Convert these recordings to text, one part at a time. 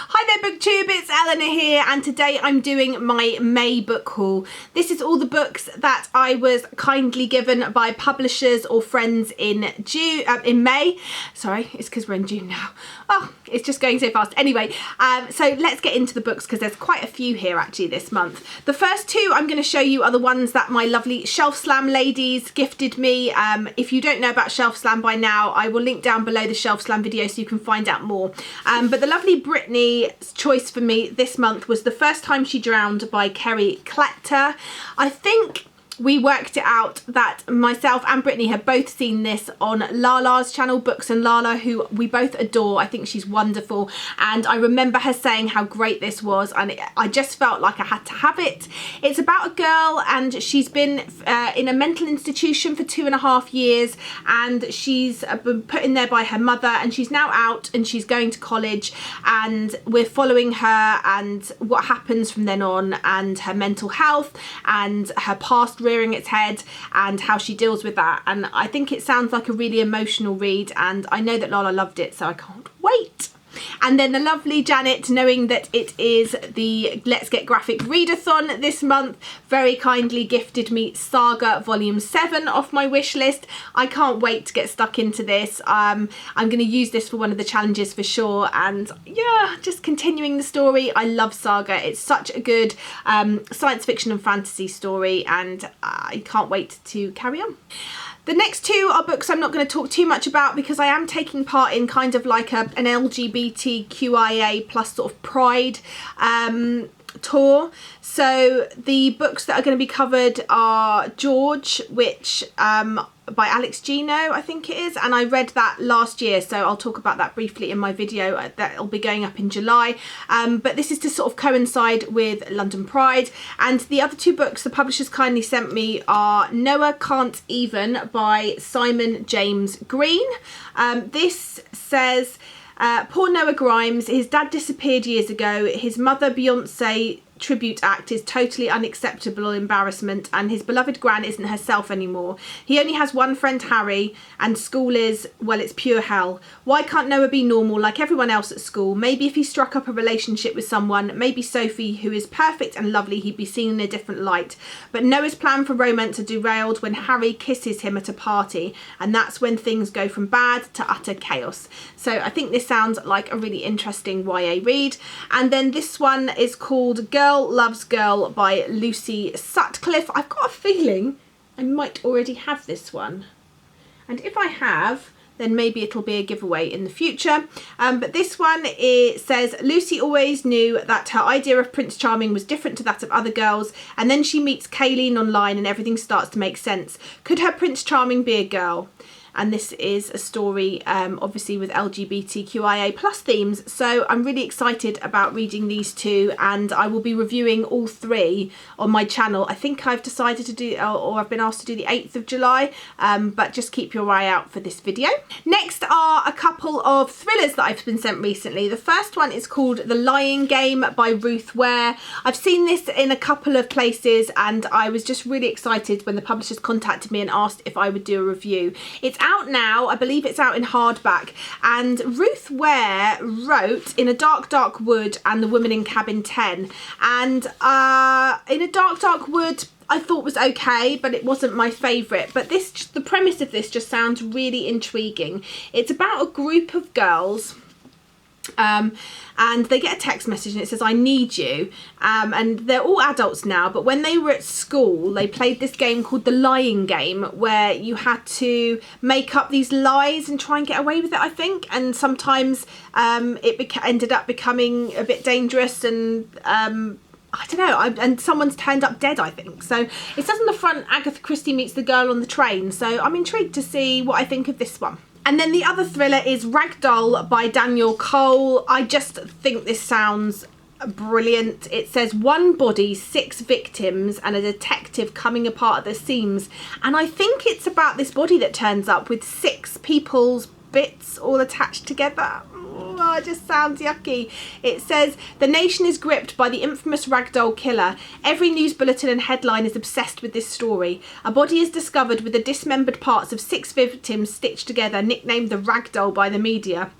Hi there BookTube, it's Eleanor here, and today I'm doing my May book haul. This is all the books that I was kindly given by publishers or friends in May. Sorry, it's because we're in June now. Oh, it's just going so fast. Anyway, so let's get into the books because there's quite a few here actually this month. The first two I'm going to show you are the ones that my lovely Shelf Slam ladies gifted me. If you don't know about Shelf Slam by now, I will link down below the Shelf Slam video so you can find out more. But the lovely Brittany's choice for me this month was The First Time She Drowned by Kerry Kletter. I think we worked it out that myself and Brittany have both seen this on Lala's channel, Books and Lala, who we both adore. I think she's wonderful, and I remember her saying how great this was, and I just felt like I had to have it. It's about a girl, and she's been in a mental institution for 2.5 years, and she's been put in there by her mother, and she's now out and she's going to college, and we're following her and what happens from then on, and her mental health and her past rearing its head and how she deals with that. And I think it sounds like a really emotional read, and I know that Lala loved it, so I can't wait. And then the lovely Janet, knowing that it is the Let's Get Graphic Readathon this month, very kindly gifted me Saga Volume 7 off my wish list. I can't wait to get stuck into this. I'm going to use this for one of the challenges for sure, and yeah, just continuing the story. I love Saga. It's such a good science fiction and fantasy story, and I can't wait to carry on. The next two are books I'm not going to talk too much about because I am taking part in kind of like an LGBTQIA plus sort of pride tour. So the books that are going to be covered are George, which by Alex Gino, I think it is, and I read that last year, so I'll talk about that briefly in my video that'll be going up in July. But this is to sort of coincide with London Pride. And the other two books the publishers kindly sent me are Noah Can't Even by Simon James Green. This says, poor Noah Grimes, his dad disappeared years ago, his mother Beyonce tribute act is totally unacceptable embarrassment, and his beloved Gran isn't herself anymore. He only has one friend, Harry, and school is, well, it's pure hell. Why can't Noah be normal like everyone else at school? Maybe if he struck up a relationship with someone, maybe Sophie, who is perfect and lovely, he'd be seen in a different light. But Noah's plan for romance are derailed when Harry kisses him at a party, and that's when things go from bad to utter chaos. So I think this sounds like a really interesting YA read. And then this one is called Girl Loves Girl by Lucy Sutcliffe. I've got a feeling I might already have this one, and if I have, then maybe it'll be a giveaway in the future. But this one, it says, Lucy always knew that her idea of Prince Charming was different to that of other girls, and then she meets Kayleen online and everything starts to make sense. Could her Prince Charming be a girl? And this is a story obviously with LGBTQIA plus themes, so I'm really excited about reading these two, and I will be reviewing all three on my channel. I think I've decided to do, or I've been asked to do the 8th of July, but just keep your eye out for this video. Next are a couple of thrillers that I've been sent recently. The first one is called The Lying Game by Ruth Ware. I've seen this in a couple of places, and I was just really excited when the publishers contacted me and asked if I would do a review. It's out now, I believe it's out in hardback, and Ruth Ware wrote In a Dark Dark Wood and The Woman in Cabin 10, and In a Dark Dark Wood I thought was okay, but it wasn't my favourite. But this, the premise of this just sounds really intriguing. It's about a group of girls, and they get a text message and it says, I need you, and they're all adults now, but when they were at school they played this game called The Lying Game, where you had to make up these lies and try and get away with it, I think, and sometimes it ended up becoming a bit dangerous, and I don't know, and someone's turned up dead, I think. So it says on the front, Agatha Christie meets the girl on the train, so I'm intrigued to see what I think of this one. And then the other thriller is Ragdoll by Daniel Cole. I just think this sounds brilliant. It says 1 body, 6 victims, and a detective coming apart at the seams. And I think it's about this body that turns up with 6 people's bits all attached together. Oh, it just sounds yucky. It says, the nation is gripped by the infamous ragdoll killer. Every news bulletin and headline is obsessed with this story. A body is discovered with the dismembered parts of 6 victims stitched together, nicknamed the ragdoll by the media.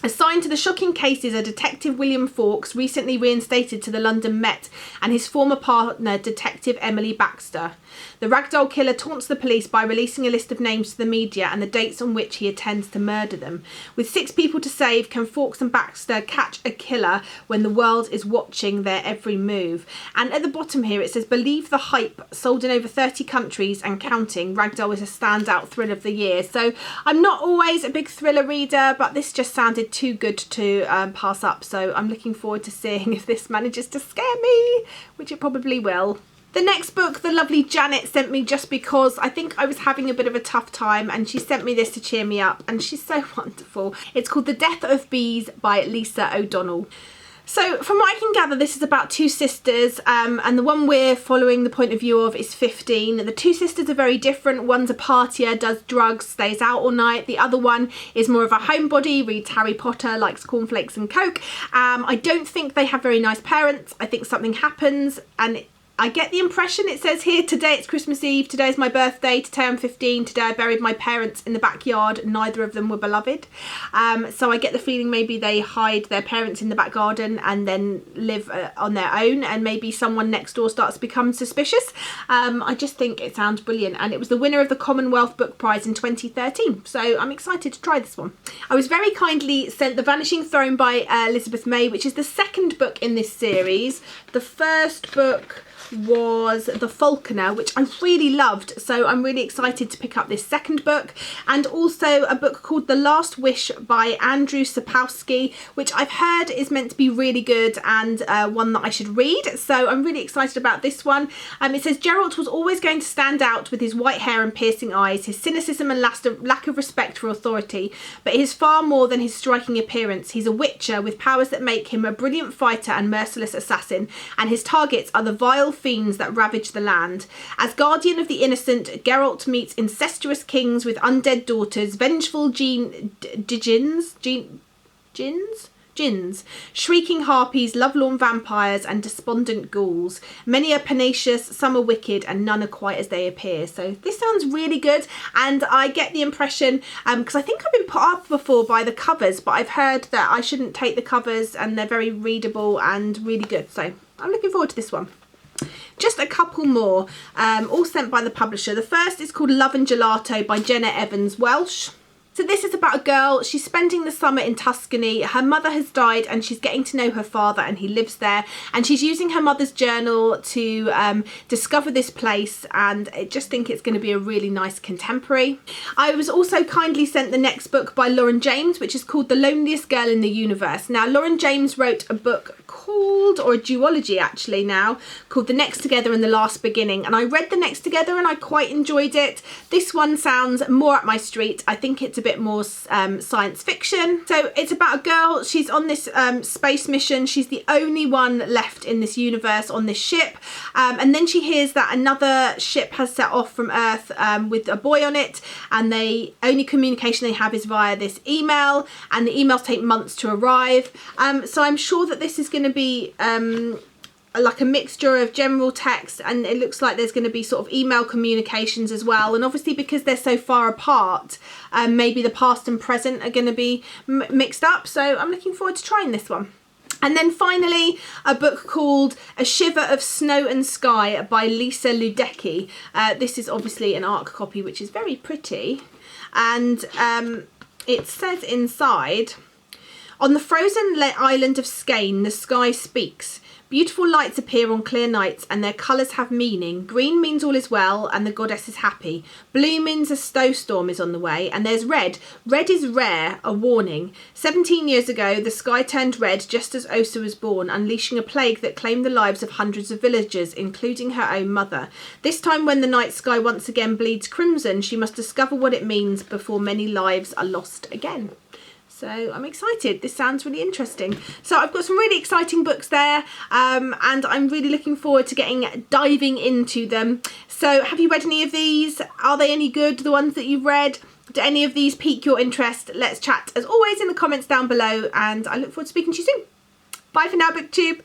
Assigned to the shocking cases are Detective William Fawkes, recently reinstated to the London Met, and his former partner, Detective Emily Baxter. The ragdoll killer taunts the police by releasing a list of names to the media and the dates on which he intends to murder them. With 6 people to save, can Fawkes and Baxter catch a killer when the world is watching their every move? And at the bottom here it says, believe the hype, sold in over 30 countries and counting. Ragdoll is a standout thrill of the year. So I'm not always a big thriller reader, but this just sounded too good to pass up. So I'm looking forward to seeing if this manages to scare me, which it probably will. The next book, the lovely Janet sent me just because I think I was having a bit of a tough time, and she sent me this to cheer me up, and she's so wonderful. It's called The Death of Bees by Lisa O'Donnell. So from what I can gather, this is about 2 sisters, and the one we're following the point of view of is 15. The 2 sisters are very different. One's a partier, does drugs, stays out all night. The other one is more of a homebody, reads Harry Potter, likes cornflakes and Coke. I don't think they have very nice parents. I think something happens, and I get the impression it says here, today it's Christmas Eve, today is my birthday, today I'm 15, today I buried my parents in the backyard, neither of them were beloved. So I get the feeling maybe they hide their parents in the back garden and then live on their own, and maybe someone next door starts to become suspicious. I just think it sounds brilliant, and it was the winner of the Commonwealth Book Prize in 2013, so I'm excited to try this one. I was very kindly sent The Vanishing Throne by Elizabeth May, which is the 2nd book in this series. The first book was The Falconer, which I really loved, so I'm really excited to pick up this 2nd book. And also a book called The Last Wish by Andrew Sapkowski, which I've heard is meant to be really good and one that I should read, so I'm really excited about this one. It says Geralt was always going to stand out with his white hair and piercing eyes, his cynicism and lack of respect for authority, but he is far more than his striking appearance. He's a witcher with powers that make him a brilliant fighter and merciless assassin, and his targets are the vile fiends that ravage the land. As guardian of the innocent, Geralt meets incestuous kings with undead daughters, vengeful djinns, shrieking harpies, lovelorn vampires and despondent ghouls. Many are pernicious, some are wicked, and none are quite as they appear. So this sounds really good, and I get the impression, because I think I've been put off before by the covers, but I've heard that I shouldn't take the covers and they're very readable and really good. So I'm looking forward to this one. Just a couple more, all sent by the publisher. The first is called Love and Gelato by Jenna Evans Welsh. So this is about a girl, she's spending the summer in Tuscany. Her mother has died and she's getting to know her father, and he lives there, and she's using her mother's journal to discover this place, and I just think it's going to be a really nice contemporary. I was also kindly sent the next book by Lauren James, which is called The Loneliest Girl in the Universe. Now Lauren James wrote a book called, or a duology actually now, called The Next Together and The Last Beginning, and I read The Next Together and I quite enjoyed it. This one sounds more up my street. I think it's a bit more science fiction. So it's about a girl, she's on this space mission, she's the only one left in this universe on this ship, and then she hears that another ship has set off from Earth with a boy on it, and the only communication they have is via this email, and the emails take months to arrive. So I'm sure that this is going to be like a mixture of general text, and it looks like there's going to be sort of email communications as well, and obviously because they're so far apart, maybe the past and present are going to be mixed up, so I'm looking forward to trying this one. And then finally, a book called A Shiver of Snow and Sky by Lisa Ludecki. This is obviously an ARC copy, which is very pretty, and it says inside, on the frozen island of Skane, the sky speaks. Beautiful lights appear on clear nights, and their colours have meaning. Green means all is well, and the goddess is happy. Blue means a snowstorm is on the way, and there's red. Red is rare, a warning. 17 years ago, the sky turned red just as Osa was born, unleashing a plague that claimed the lives of hundreds of villagers, including her own mother. This time, when the night sky once again bleeds crimson, she must discover what it means before many lives are lost again. So I'm excited. This sounds really interesting. So I've got some really exciting books there, and I'm really looking forward to diving into them. So have you read any of these? Are they any good, the ones that you've read? Do any of these pique your interest? Let's chat as always in the comments down below, and I look forward to speaking to you soon. Bye for now, BookTube.